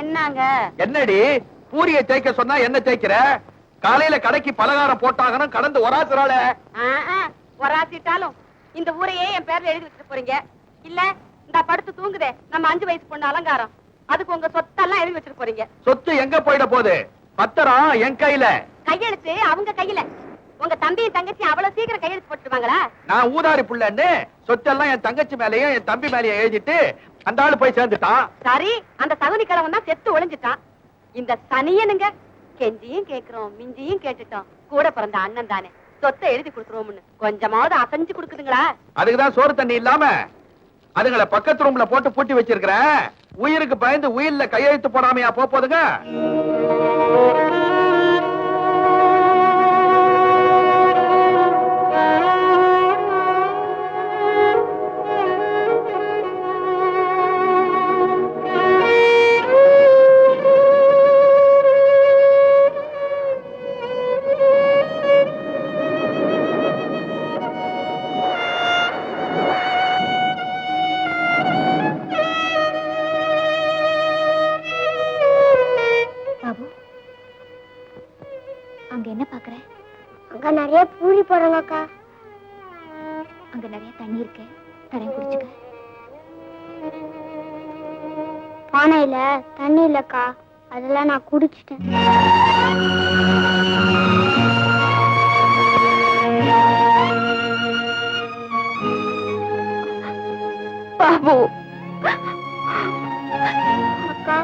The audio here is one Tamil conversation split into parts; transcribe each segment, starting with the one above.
என்னங்க? என்னடி பூரிய தேய்க்க சொன்னா என்ன தேய்க்கிற? காலையில கடைக்கு பலகாரம் போட்டாகணும் கடந்து ஒராசுறாள. ஒராசிட்டாலும் இந்த ஊரையே என் பேர்ல எழுதி வச்சுட்டு போறீங்க. இல்ல இந்த படுத்து தூங்குதே நம்ம 5 வயசு பொண்ணு அலங்காரம், அதுக்கு உங்க சொத்தெல்லாம் எழுதி வச்சுட்டு போறீங்க. சொத்து எங்க போயிட போகுது? பத்திரம் என் கையில. கையெழுத்து அவங்க கையில. உங்க தம்பியும் தங்கச்சி அவ்வளவு சீக்கிரம் கையெழுத்து போட்டுருவாங்களா? நான் ஊதாரி புள்ளன்னு சொத்தெல்லாம் என் தங்கச்சி மேலயும் என் தம்பி மேலயும் எழுதிட்டு அந்த ஆளு போய் சேர்ந்துட்டான். சரி, அந்த சகுனி கிழவன் தான் செத்து ஒளிஞ்சிட்டான். இந்த சனியனுங்க கெஞ்சியும் கேக்குறோம் மிஞ்சியும் கேட்டுட்டோம், கூட பிறந்த அண்ணன் தானே, சொத்தை எழுதி கொடுத்துருவோம்னு கொஞ்சமாவது அசைஞ்சு கொடுக்குதுங்களா? அதுக்குதான் சோறு தண்ணி இல்லாம அதுங்களை பக்கத்து ரூம்ல போட்டு பூட்டி வச்சிருக்கிறேன். உயிருக்கு பயந்து உயிர்ல கையெழுத்து போடாமையா போதுங்க. நிறைய பூரி போடுறாங்க அக்கா. அங்க நிறைய தண்ணி இருக்கு, தரேன் குடிச்சுக்க. பானையில தண்ணி இல்லக்கா, அதெல்லாம் நான் குடிச்சிட்டேன். பாபு அக்கா,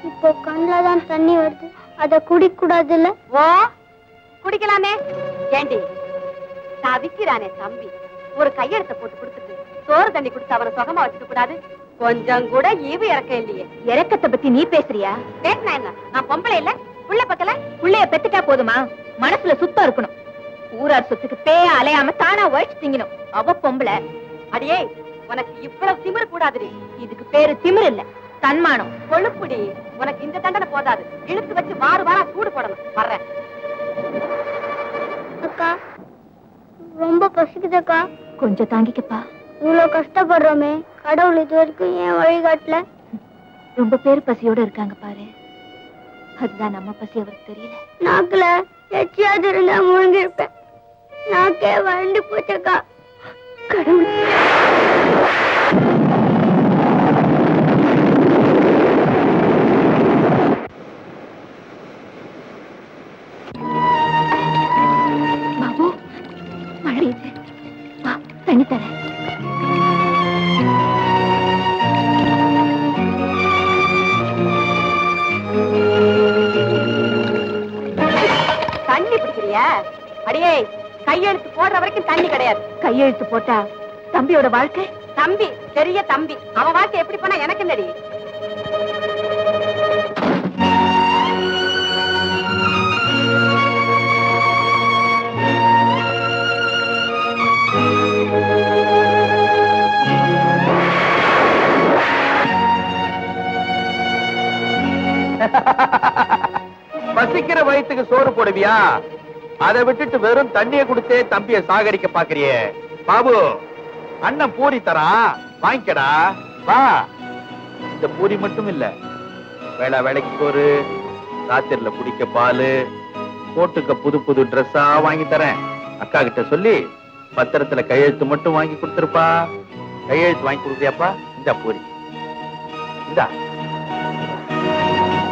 இப்போ கண்ணுல தான் தண்ணி வருது, அத குடிக்க கூடாதுல்ல? ஓ குடிக்கலாமே. ஏண்டி தவிக்கிறானே தம்பி, ஒரு கையெழுத்த போட்டு கொடுத்துட்டு சோறு தண்ணி குடிச்சு அவனை சுகமா வச்சுக்க கூடாது? கொஞ்சம் கூட ஈவு இறக்க இல்லையே. இறக்கத்தை பத்தி நீ பேசுறியா? பேசினா என்ன? நான் பொம்பளை இல்ல புள்ள பக்கல? புள்ளைய பெத்துட்டா போதுமா? மனசுல சுத்தம் இருக்கணும். ஊரார் சொத்துக்கு பேய அலையாம தானா உழைச்சு திங்கணும். அவ பொம்பளை. அடியே, உனக்கு இவ்வளவு திமிரு கூடாது. இதுக்கு பேரு திமிரு இல்ல, தன்மானம். கொழுப்புடி, உனக்கு இந்த தண்டனை போதாது, இழுத்து வச்சு வார வாரம் சூடு போடணும். வர்றேன். அக்கா, ரொம்ப பசிக்குதுக்கா. கொஞ்சம் தாங்கிக்கப்பா. இவ்வளவு கஷ்டப்படுறோமே, கடவுள் இது வரைக்கும் ஏன் வழிகாட்டல? ரொம்ப பேர் பசியோட இருக்காங்க பாரு, அதுதான் நம்ம பசி அவருக்கு தெரியல. நாக்குல எச்சியாவது இருந்தா முழுங்கிருப்பேன், நாக்கே வறண்டு போச்சக்கா. கடவுள், பாபு மழையுது, வா தண்ணி தரேன். தண்ணி பிடிக்கிறியா? அடியே, கையெழுத்து போடுற வரைக்கும் தண்ணி கிடையாது. கையெழுத்து போட்டா தம்பியோட வாழ்க்கை? தம்பி பெரிய தம்பி, அவன் வாழ்க்கை எப்படி போனா எனக்கு என்னடி? பசிக்கிற வயிற்றுக்கு சோறு போடுவியா? அதை விட்டுட்டு வெறும் தண்ணிய கொடுத்தே தம்பிய சாகடிக்க பாக்குறியே. பாபு, அண்ணன் பூரி தரான், வாங்கிக்கடா. வா. இந்த பூரி மட்டும் இல்ல, வேளா வேலைக்கு சோறு, ராத்திரில குடிக்க பாலு, போட்டுக்க புது புது ட்ரெஸ்ஸா வாங்கி தரேன். அக்கா கிட்ட சொல்லி பத்திரத்துல கையெழுத்து மட்டும் வாங்கி கொடுத்துருப்பா. கையெழுத்து வாங்கி கொடுத்தியாப்பா? இந்த பூரி இந்தா,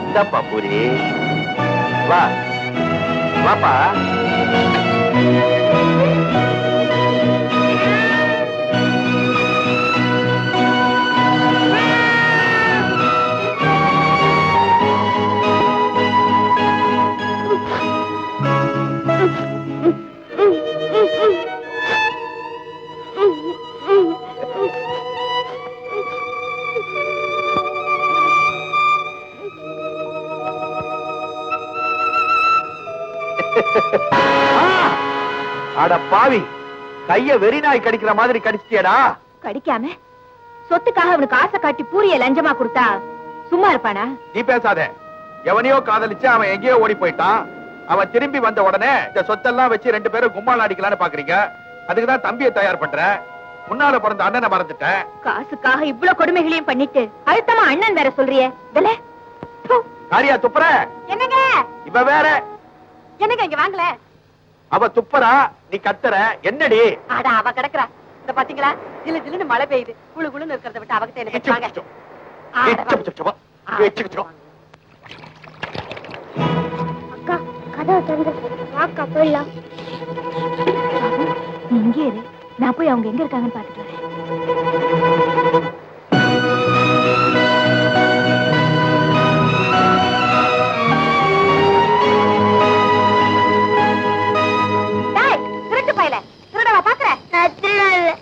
இந்தாப்பா பூரி. வா வாப்பா. அட பாவி, கைய வெறி நாய் கடிக்கிற மாதிரி கடிச்சிட்டியடா. கடிக்காம சொத்துக்காக அவனுக்கு ஆசை காட்டி பூரிய லஞ்சமா கொடுத்தா சும்மா இருப்பானா? நீ பேசாத. எவனையோ காதலிச்சு அவன் எங்கேயோ ஓடி போயிட்டான். அவன் திரும்பி வந்த உடனே இந்த சொத்தெல்லாம் வச்சு 2 பேரும் கும்மாளம் அடிக்கலான்னு பாக்குறீங்க. அதுக்குதான் தம்பியை தயார் பண்ற. முன்னால பிறந்த அண்ணனை மறந்துட்டேன். காசுக்காக இவ்வளவு கொடுமைகளையும் பண்ணிட்டு அழுத்தமா அண்ணன் வேற சொல்றியே. இதுல காரியா துப்புற? என்னங்க இவ வேற. என்னங்க இங்க வாங்கல. அவ துப்புறா, நீ கத்துற. என்னடி? அட அவ கிடக்குறா. இந்த பாத்தீங்களா, ஜிலு ஜிலுன்னு மழை பெய்யுது. குளு குளுன்னு இருக்கிறத விட்டு அவகிட்ட என்ன பேசுறாங்க? அக்கா கதவை திறந்து வாக்கா போயிடலாம். நீ இங்கே இரு, நான் போய் அவங்க எங்க இருக்காங்கன்னு பாத்துட்டு வரேன். டேய், திருட்டு பயலே, திருடவா பாக்குற? நான் திருடல,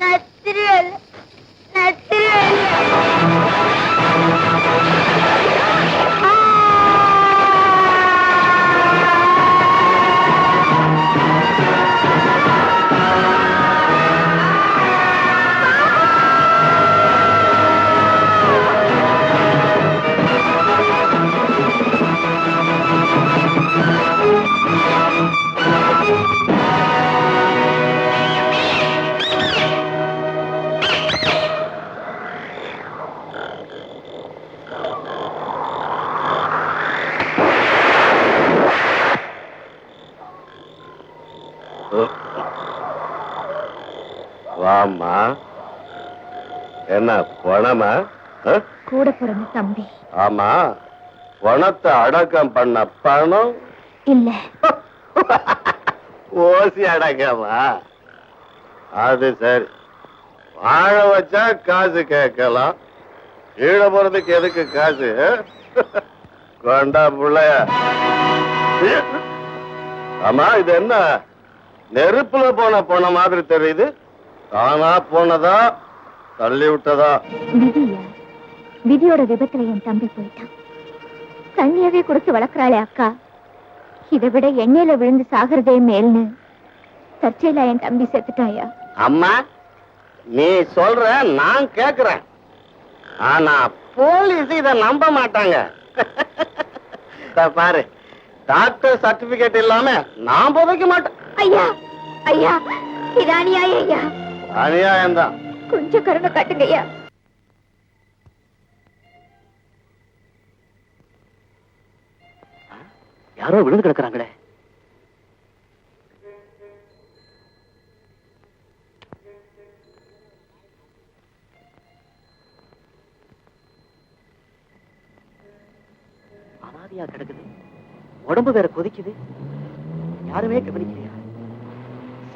நான் திருடல, நான் திருடல. வாமா, என்ன பணமா? கூட பிறந்த தம்பி. ஆமா, பணத்தை அடக்கம் பண்ண பணம் இல்ல, ஓசி அடக்கமா? அது சரி, வாழ வச்சா காசு கேட்கலாம், ஈழ போறதுக்கு எதுக்கு காசு? கொண்டா புள்ளைய. ஆமா, இது என்ன நெருப்புல போன மாதிரி தெரியுது? தானா போனதா தள்ளி விட்டதா? விதியா? விதியோட விபத்துல என் தம்பி போயிட்டான். தண்ணியவே கொடுத்து வளர்க்கறாளே அக்கா, இதை விட எண்ணெயில விழுந்து சாகிறதே மேல்னு தற்செயலா என் தம்பி செத்துட்டாயா? அம்மா, நீ சொல்ற நான் கேக்குறேன், ஆனா போலீஸ் இத நம்ப மாட்டாங்க. பாரு, டாக்டர் சர்டிபிகேட் இல்லாம நான் புதைக்க மாட்டேன். ஐயா ஐயா, இது அநியாயம் ஐயா. அநியாயம்தான். கொஞ்சம் கருணை காட்டுங்க ஐயா. யாரோ விழுந்து கிடக்குறாங்களே. அனாதையா கிடக்குது, உடம்பு வேற கொதிக்குது, யாருமே கவனிக்கலையா?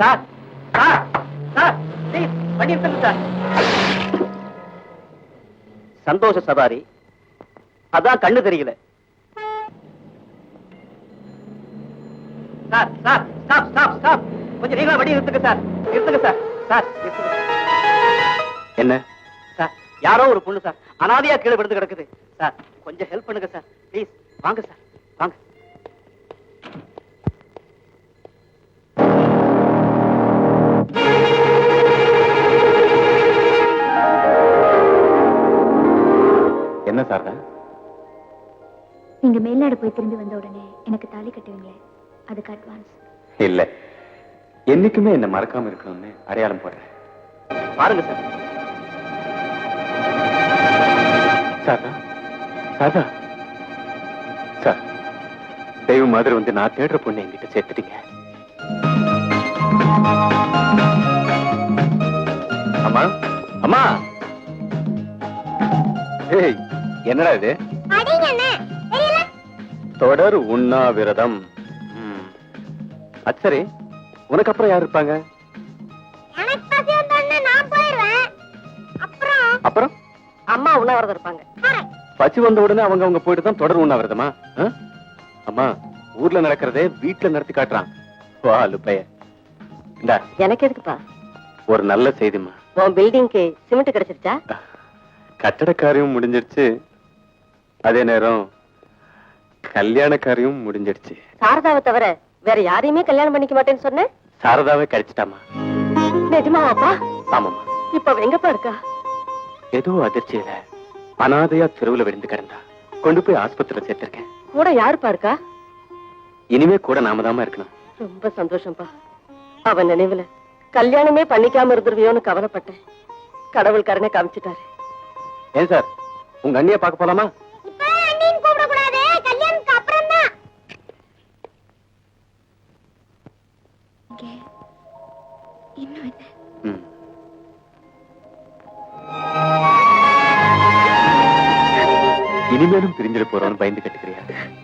சார் சார் சார், ப்ளீஸ் வண்டி எடுத்துங்க சார். சந்தோஷ சவாரி, அதான் கண்ணு தெரியல. Sir sir, stop stop stop, கொஞ்சம் நீங்களா வண்டி நிறுத்துங்க சார், நிறுத்துங்க சார். சார் நிறுத்துங்க. என்ன சார், யாரோ ஒரு பொண்ணு சார் அனாதையா கீழே விழுந்து கிடக்குது சார், கொஞ்சம் ஹெல்ப் பண்ணுங்க சார் ப்ளீஸ். வாங்க சார் வாங்க. என்ன சார்? நீங்க மேல்நாடு போய் திரும்பி வந்த உடனே எனக்கு தாலி கட்டுவீங்களே, அதுக்கு அட்வான்ஸ். இல்ல, என்னைக்குமே என்ன மறக்காம இருக்கணும்னு அடையாளம் போடுறேன். பாருங்க சார். சாரதா, சாரதா சார், தெய்வம் மாதிரி வந்து நான் தேடுற பொண்ணு என்கிட்ட சேர்த்துட்டீங்க. அம்மா அம்மா, ஏய் என்னடா இது? தொடர் உண்ணாவிரதம். அது சரி, உனக்கு அப்புறம் யார் இருப்பாங்க? அப்புறம் அம்மா உண்ணாவிரதம் இருப்பாங்க. பசி வந்த உடனே அவங்க போயிட்டு தான் தொடர் உண்ணாவிரதமா? அம்மா, ஊர்ல நடக்கிறதே வீட்டுல நடத்தி காட்டுறான். வா லுப்பைய, இந்தா எனக்கு எதுக்குப்பா? ஒரு நல்ல செய்திமா. உன் பில்டிங்க்கு சிமெண்ட் கிடைச்சிருச்சா? கட்டட காரியம் முடிஞ்சிருச்சு, அதே நேரம் கல்யாண காரியம் முடிஞ்சிருச்சு. சாரதாவை தவிர வேற யாரையுமே கல்யாணம் பண்ணிக்க மாட்டேன்னு சொன்னேன். சாரதாவே கிடைச்சிட்டாமா. நிஜமாவாப்பா? ஆமாமா. இப்ப அவ எங்கப்பா இருக்கா? ஏதோ அதிர்ச்சியில அனாதையா தெருவுல விழுந்து கிடந்தா, கொண்டு போய் ஆஸ்பத்திரியில சேர்த்திருக்கேன். கூட யாருப்பா இருக்கா? இனிமே கூட நாம தாமா இருக்கணும். ரொம்ப சந்தோஷம்ப்பா. அவன் நினைவுல கல்யாணமே பண்ணிக்காம இருந்துருவியோன்னு கவலைப்பட்டேன். கடவுள் கருணை காமிச்சிட்டாரு. ஏன் சார் உங்க அண்ணிய பார்க்க போலாமா? கூப்பிடக்கூடாது, கல்யாணத்துக்கு அப்புறம் தான். இன்னும் என்ன? ம். இனிமேலும் பிரிஞ்சிட போறோம்னு பயந்து கட்டுக்கிறியா?